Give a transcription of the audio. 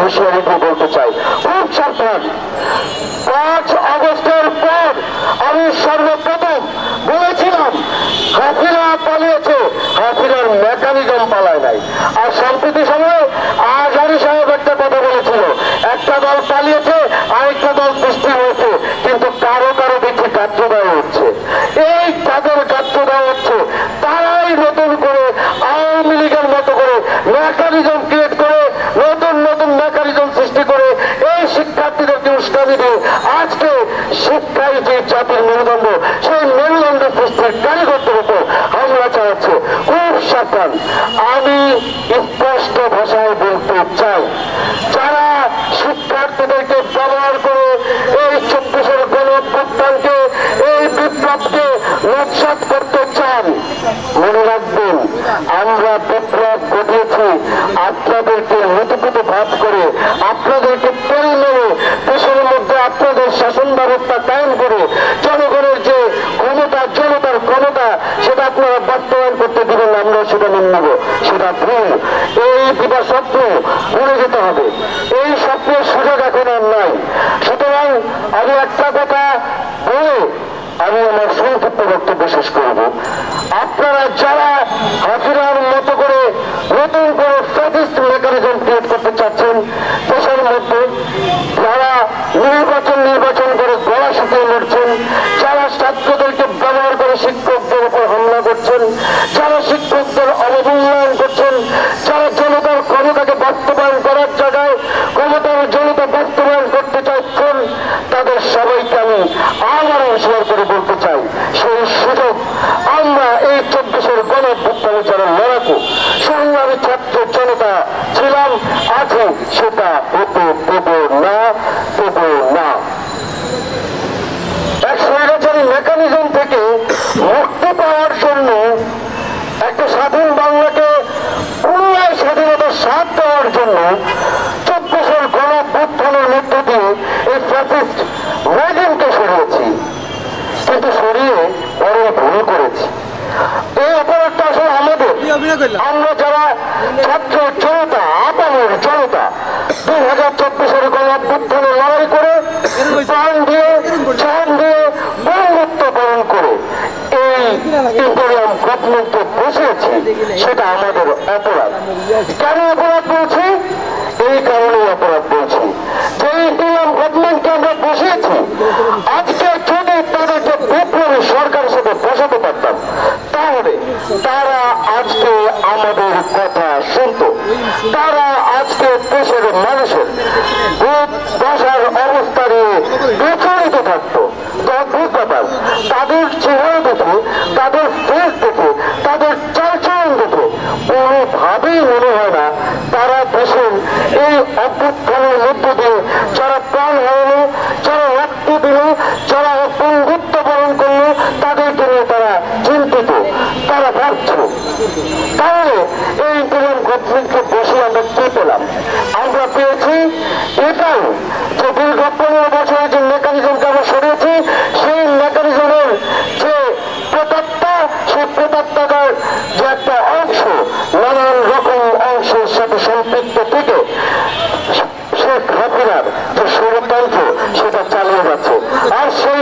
হুঁশিয়ারি দিয়ে বলতে চাই, খুব সাবধান। 5 আগস্টের পর আমি সর্বপ্রথম বলেছিলাম হাসিনা পালিয়েছে, হাসিনার মেকানিজম পালায় নাই। আর সম্প্রতি সময়ে আজহারী সাহেব একটা কথা বলেছিল, একটা দল পালিয়েছে আরেকটা দল পুষ্টি হয়েছে, কিন্তু কারো কারো দেখি কার্য দেওয়া হচ্ছে। এই তাদের কার্য দেওয়া হচ্ছে, তারাই নতুন করে আওয়ামী লীগের মতো করে মেকানিজম ক্রিয়েট করে নতুন নতুন মেকানিজম সৃষ্টি করে এই শিক্ষার্থীদেরকে উস্কানি দিয়ে আজকে শিক্ষাই যে জাতির মেরুদণ্ড, সেই মেরুদণ্ড সৃষ্টির কারিগরদের উপর হামলা চালাচ্ছে। খুব সাবধান। আমি স্পষ্ট ভাষায় বলতে চাই, যারা শিক্ষার্থীদেরকে ব্যবহার করে এই 24 গণঅভ্যুত্থানকে, এই বিপ্লবকে উৎসাহ করতে চান, মনে রাখবেন আমরা বিপ্লব ঘটিয়েছি আপনাদেরকে নীতিপুত ভাব করে, আপনাদেরকে তেল মেরে দেশের মধ্যে আপনাদের শাসন ব্যবস্থা কায়েম করে জনগণের যে ক্ষমতা, জনতার ক্ষমতা, সেটা আপনারা বাস্তবায়ন করতে দিবেন, আমরা সেটা মেনে নেব। সেটা ভুল। এই দুটা স্বপ্ন ভুলে যেতে হবে। এই স্বপ্নের সুযোগ এখন আর নাই। সুতরাং আমি একটা কথা বলে আমি আমার সংক্ষিপ্ত বক্তব্য শেষ করব। আপনারা যারা হাসিনার মতো করে নতুন করে ফ্যাসিস্ট মেকানিজম ক্রিয়েট করতে চাচ্ছেন দেশের মধ্যে, যারা নির্বাচন করে গলা শুকিয়ে লড়ছেন, যারা ছাত্রদেরকে ব্যবহার করে শিক্ষকদের উপর হামলা করছেন, যারা শিক্ষকদের অবমূল্যায়ন করছেন, যারা জনতার ক্ষমতাকে বাস্তবায়ন করার জায়গায় ক্ষমতার জনতা বাস্তবায়ন করতে চাচ্ছেন, তাদের সবাইকে আমি আবারও হুঁশিয়ার করে বলতে চাই, সেই সুযোগ আমরা এই 24 গণঅভ্যুত্থানে যারা লড়াকু সংগ্রামী ছাত্র জনতা ছিলাম, আছি, সেটা হতে দেব না, দেব না। এক স্বৈরাচারী মেকানিজম থেকে মুক্তি পাওয়ার জন্য, একটা স্বাধীন বাংলাকে পুনরায় স্বাধীনতার স্বাদ দেওয়ার জন্য 24 গণঅভ্যুত্থানের মধ্য দিয়ে এই ফ্যাসিস্ট রেজিমকে সরিয়েছি, কিন্তু সরিয়ে বড় ভুল করেছি। এই অপরাধটা আসলে আমাদের। আমরা যারা ছাত্র জনতা, আপামর জনতা 2024 গণঅভ্যুত্থানে লড়াই করে প্রাণ দিয়ে, জান দিয়ে, বন্ধুত্ব বরণ করে এই ইন্টেরিয়াম গভর্নমেন্টকে বসিয়েছি, সেটা আমাদের অপরাধ। কেন অপরাধ বলছি? এই কারণেই অপরাধ বলছি যে ইন্টেরিয়াম গভর্নমেন্টকে আমরা বসিয়েছি, আজকে যদি তাদেরকে বিপ্লবী সরকার হিসেবে বসাতে পারতাম, তাহলে তারা আজকে আমাদের কথা শুনত, তারা আজকে দেশের মানুষের দশার অবস্থা নিয়ে বিচলিত থাকতো। তাদের চেহারা দেখে, তাদের ফেস দেখে, তাদের চালচলন দেখে কোনোভাবেই মনে হয় না তারা দেশের এই অভ্যুত্থানের মধ্য দিয়ে যারা প্রাণ হারালো, যারা রক্ত দিল, যারা বন্ধুত্ব বরণ করলো, তাদেরকে নিয়ে তারা চিন্তিত, তারা ভাবছে। তাহলে এই ইন্টেরিয়াম গভর্নমেন্টকে বসে আমরা কি পেলাম? আমরা পেয়েছি এটাই যে দীর্ঘ 15 বছরের যে মেকানিজমকে আমরা সরিয়েছি, সেই মেকানিজমের যে প্রেতাত্মা, সেই প্রেতাত্মার যে একটা অংশ নানান রকম অংশের সাথে সম্পৃক্ত থেকে শেখ হাসিনার যে ষড়যন্ত্র সেটা চালিয়ে যাচ্ছে। আর সেই